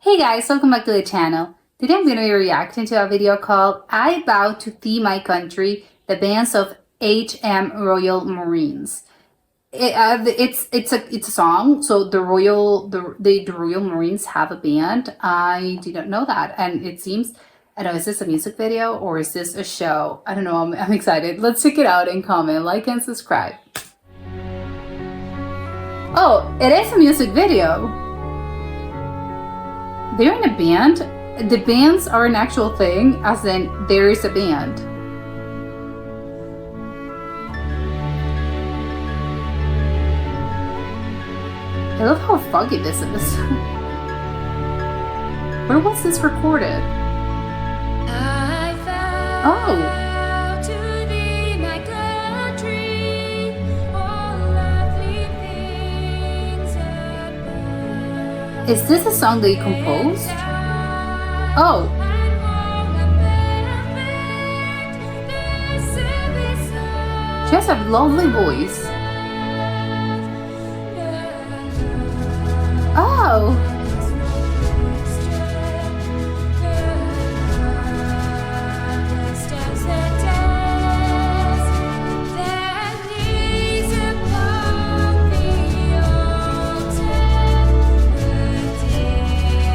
Hey guys, welcome back to the channel. Today I'm going to be reacting to a video called I Vow to Thee My Country, the bands of HM Royal Marines. It's a song, so the Royal Marines have a band. I did not know that, and it seems, I don't know, is this a music video or is this a show? I don't know, I'm excited. Let's check it out and comment, like and subscribe. Oh, it is a music video. They're in a band. The bands are an actual thing, as in there is a band. I love how foggy this is. Where was this recorded? Oh. Is this a song that you composed? Oh. She has a lovely voice. Oh.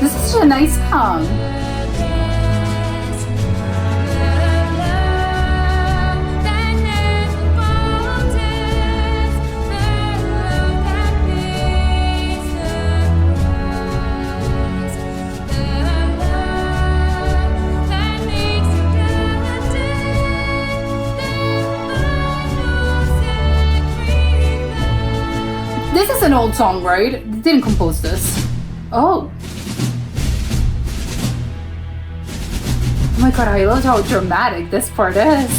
This is such a nice song. This is an old song, right? They didn't compose this. Oh. Oh my god, I love how dramatic this part is.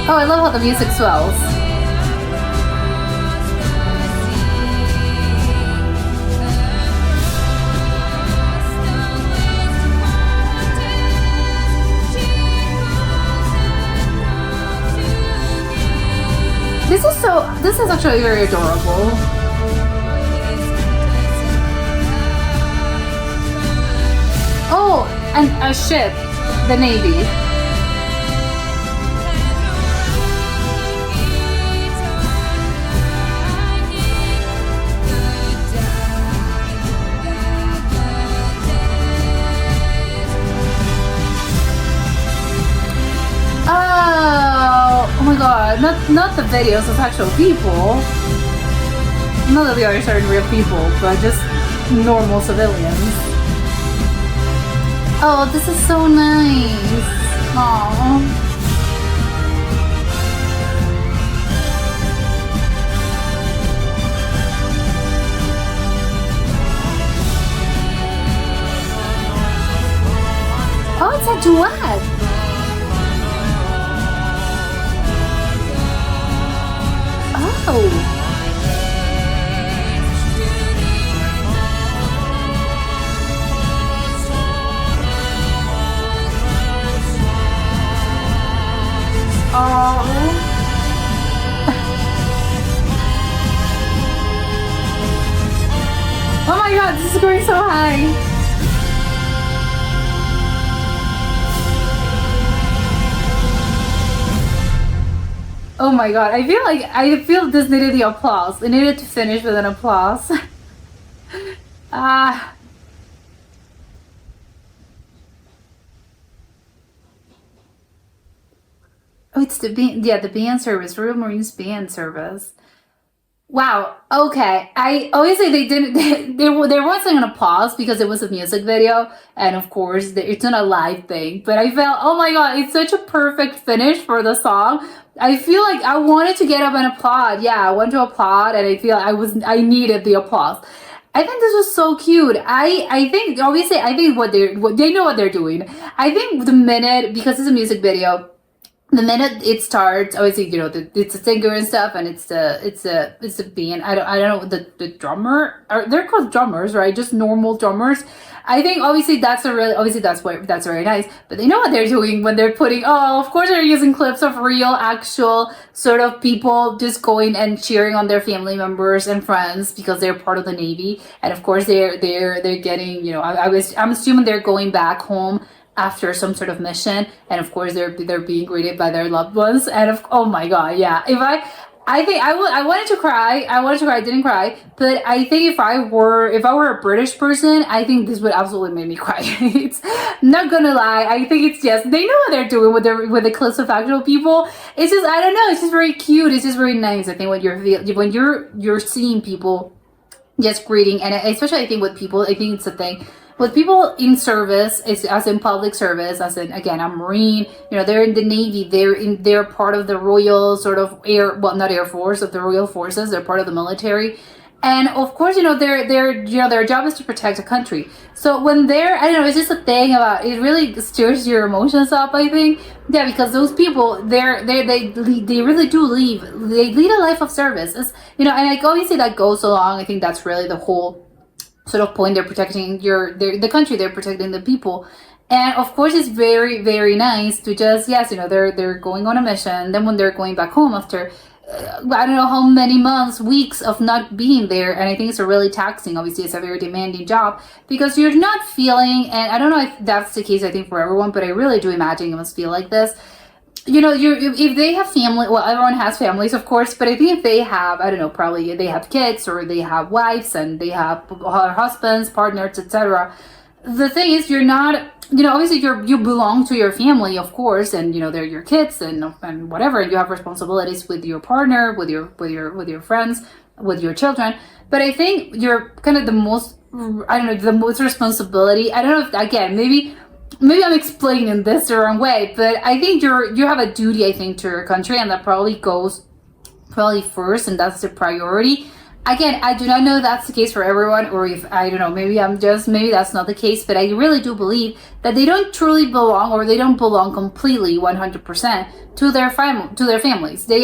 Oh, I love how the music swells. This is actually very adorable. Oh, and a ship, the Navy. Oh my god, not the videos of actual people. Not that the others are real people, but just normal civilians. Oh, this is so nice. Aww. Oh, it's a duet. Oh. Oh my god, this is going so high. Oh my god, I feel this needed the applause. It needed to finish with an applause. Ah. Oh, it's the band, yeah, the band service, Royal Marines band service. Wow. Okay. I obviously they didn't. There wasn't an applause because it was a music video, and of course it's not a live thing. But I felt, oh my god, it's such a perfect finish for the song. I feel like I wanted to get up and applaud. Yeah, I want to applaud, and I feel I needed the applause. I think this was so cute. I think obviously what they know what they're doing. I think the minute, because it's a music video, the minute it starts, obviously, it's a singer and stuff, and it's a band. I don't know the drummer. They're called drummers, right? Just normal drummers. I think obviously that's very nice. But they know what they're doing when they're putting. Oh, of course they're using clips of real, actual sort of people just going and cheering on their family members and friends because they're part of the Navy, and of course they're getting. I'm assuming they're going back home after some sort of mission, and of course they're being greeted by their loved ones, and oh my god, yeah. I think I wanted to cry. I didn't cry, but I think if I were a British person, I think this would absolutely make me cry. It's not gonna lie. I think it's just they know what they're doing with the clips of actual people. It's just I don't know. It's just very cute. It's just very nice. I think when you're seeing people just greeting, and especially I think with people, I think it's a thing with people in service, as in public service, as in again a Marine. They're in the Navy. They're part of the Royal sort of not Air Force, of the Royal Forces. They're part of the military, and of course, their job is to protect the country. So when they're, I don't know, it's just a thing about it. Really stirs your emotions up. I think, yeah, because those people, they really do They lead a life of service. And like obviously that goes along. I think that's really the whole sort of point. They're protecting the country. They're protecting the people. And of course, it's very, very nice to just, yes, they're going on a mission. Then when they're going back home after, I don't know how many months, weeks of not being there. And I think it's a really taxing, obviously, it's a very demanding job because you're not feeling, and I don't know if that's the case, I think for everyone, but I really do imagine you must feel like this. If they have family, well, everyone has families, of course, but I think if they have, I don't know, probably they have kids or they have wives and they have husbands, partners, etc. The thing is, you're not, obviously you belong to your family, of course, and they're your kids and whatever, and you have responsibilities with your partner, with your friends, with your children. But I think you're kind of the most, I don't know, the most responsibility. I don't know if, again, maybe I'm explaining this the wrong way, but I think you have a duty, I think, to your country, and that probably goes first, and that's the priority. Again, I do not know if that's the case for everyone, or if, I don't know, maybe that's not the case, but I really do believe that they don't truly belong, or they don't belong completely 100% to their families. They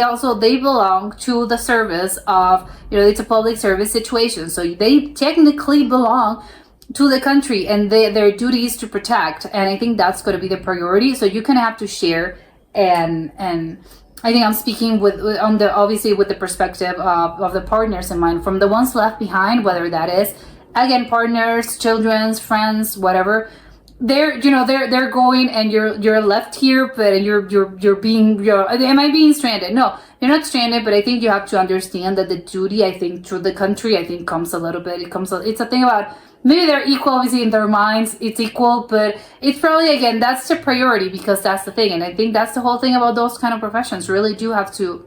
belong to the service of, it's a public service situation, so they technically belong to the country, and their duty is to protect, and I think that's going to be the priority. So you kind of have to share, and I think I'm speaking obviously with the perspective of the partners in mind, from the ones left behind, whether that is again partners, children's, friends, whatever. They're going, and you're left here, but am I being stranded? No, you're not stranded, but I think you have to understand that the duty, I think, to the country, I think comes a little bit. It's a thing about, maybe they're equal, obviously, in their minds, it's equal, but it's probably, again, that's the priority, because that's the thing. And I think that's the whole thing about those kind of professions. You really do have to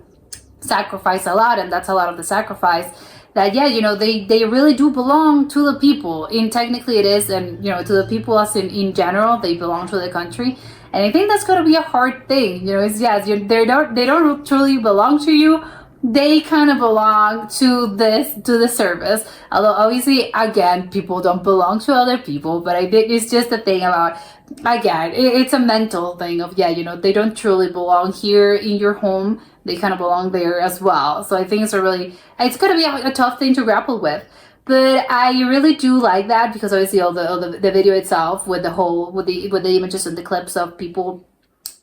sacrifice a lot, and that's a lot of the sacrifice. That, yeah, they really do belong to the people. Technically it is, and, to the people as in general, they belong to the country. And I think that's going to be a hard thing. They don't truly belong to you. They kind of belong to the service. Although obviously, again, people don't belong to other people, but I think it's just a thing about, again, it's a mental thing of, yeah, they don't truly belong here in your home. They kind of belong there as well. So I think it's going to be a tough thing to grapple with. But I really do like that, because obviously all the video itself with the images and the clips of people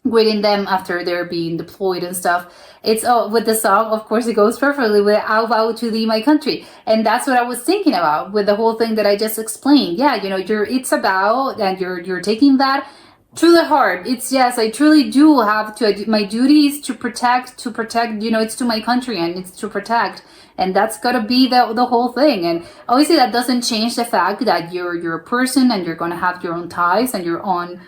greeting them after they're being deployed and stuff. It's with the song, of course, it goes perfectly with "I'll vow to thee, my country," and that's what I was thinking about with the whole thing that I just explained. Yeah, it's about, and you're taking that to the heart. It's, yes, I truly do have to. My duty is to protect. It's to my country, and it's to protect. And that's gotta be the whole thing. And obviously that doesn't change the fact that you're a person, and you're gonna have your own ties and your own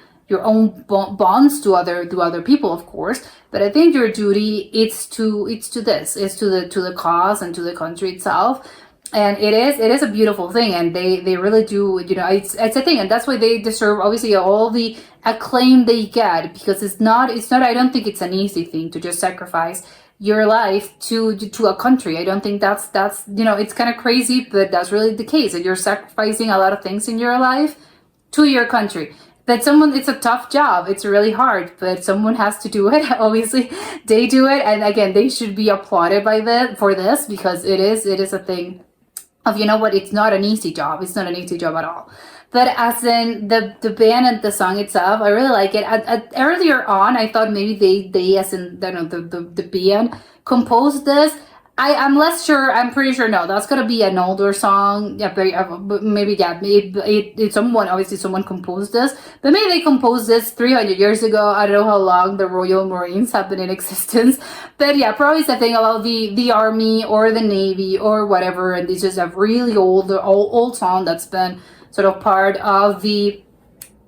bonds to other people, of course. But I think your duty it's to the cause and to the country itself. And it is a beautiful thing, and they really do, it's a thing, and that's why they deserve, obviously, all the acclaim they get, because it's not I don't think it's an easy thing to just sacrifice your life to a country. I don't think that's it's kind of crazy, but that's really the case, and you're sacrificing a lot of things in your life to your country. But someone, it's a tough job. It's really hard, but someone has to do it. Obviously, they do it, and again, they should be applauded by that for this because it is a thing of, you know what, it's not an easy job. It's not an easy job at all. But as in the band and the song itself, I really like it. Earlier on, I thought maybe they as in the band composed this. I'm less sure. I'm pretty sure no. That's gonna be an older song. Yeah, maybe yeah. Someone, obviously someone composed this, but maybe they composed this 300 years ago. I don't know how long the Royal Marines have been in existence, but yeah, probably it's a thing about the army or the navy or whatever. And this is a really old song that's been sort of part of the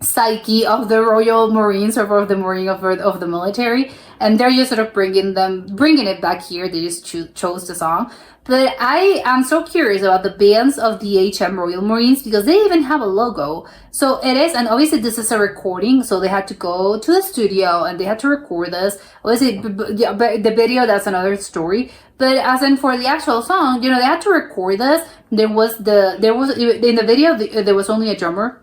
psyche of the Royal Marines or of the Marine of the military, and they're just sort of bringing it back here. They just chose the song. But I am so curious about the bands of the HM Royal Marines because they even have a logo. So it is, and obviously this is a recording, so they had to go to the studio and they had to record this. Obviously, the video, that's another story. But as in for the actual song, they had to record this. There was in the video there was only a drummer.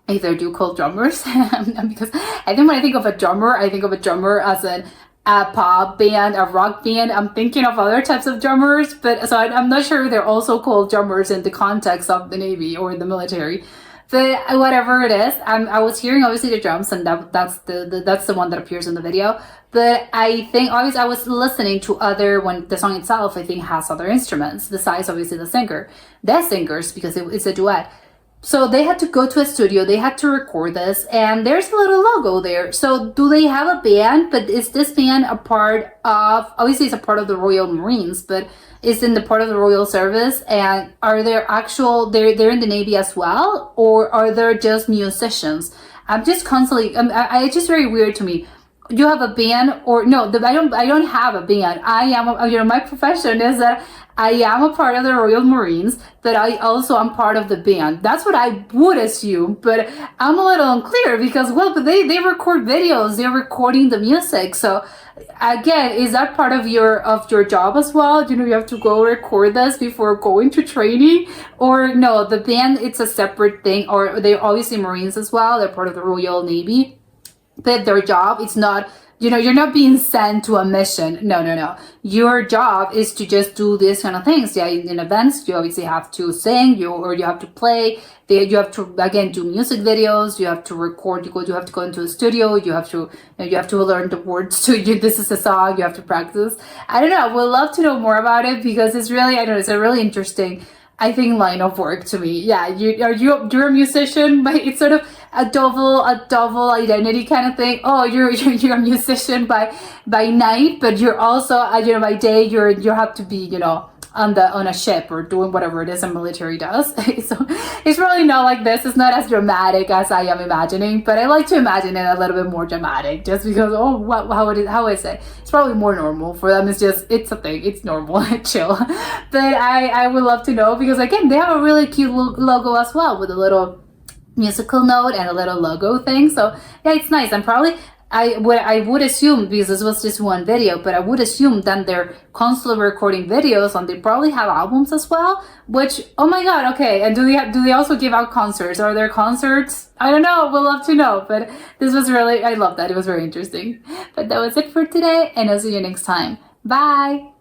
Either do call drummers because I think when I think of a drummer, I think of a drummer as a pop band, a rock band. I'm thinking of other types of drummers, but so I'm not sure if they're also called drummers in the context of the Navy or the military. But whatever it is, I was hearing obviously the drums, and that's the one that appears in the video. But I think obviously I was listening to when the song itself I think has other instruments besides obviously the singers because it's a duet. So they had to go to a studio, they had to record this, and there's a little logo there. So do they have a band? But is this band a part of, obviously it's a part of the Royal Marines, but is in the part of the Royal Service? And are there they're in the Navy as well? Or are there just musicians? I'm just constantly, it's just very weird to me. You have a band or no, I don't have a band. I am, my profession is that I am a part of the Royal Marines, but I also am part of the band. That's what I would assume, but I'm a little unclear because, well, but they record videos, they're recording the music. So again, is that part of your job as well? You have to go record this before going to training, or no, the band, it's a separate thing, or they're obviously Marines as well. They're part of the Royal Navy, but their job, it's not, you're not being sent to a mission. No. Your job is to just do these kind of things. Yeah, in events, you obviously have to sing, or you have to play. You have to, again, do music videos. You have to record. You have to go into a studio. You have to learn the words to you. This is a song. You have to practice. I don't know. I would love to know more about it because it's really, I don't know, it's a really interesting, I think, line of work to me. Yeah, you're a musician, but it's sort of a double identity kind of thing. Oh, you're a musician by night, but you're also by day you have to be on a ship or doing whatever it is a military does. So it's really not like this. It's not as dramatic as I am imagining, but I like to imagine it a little bit more dramatic just because how is it? It's probably more normal for them. It's a thing. It's normal, chill. But I would love to know because again, they have a really cute logo as well with a little musical note and a little logo thing. So yeah, it's nice. I would assume, because this was just one video, but I would assume then they're constantly recording videos and they probably have albums as well, which, oh my god, okay. And do they also give out concerts? Are there concerts? I don't know, we'll love to know, but this was really, I love that. It was very interesting. But that was it for today, and I'll see you next time. Bye!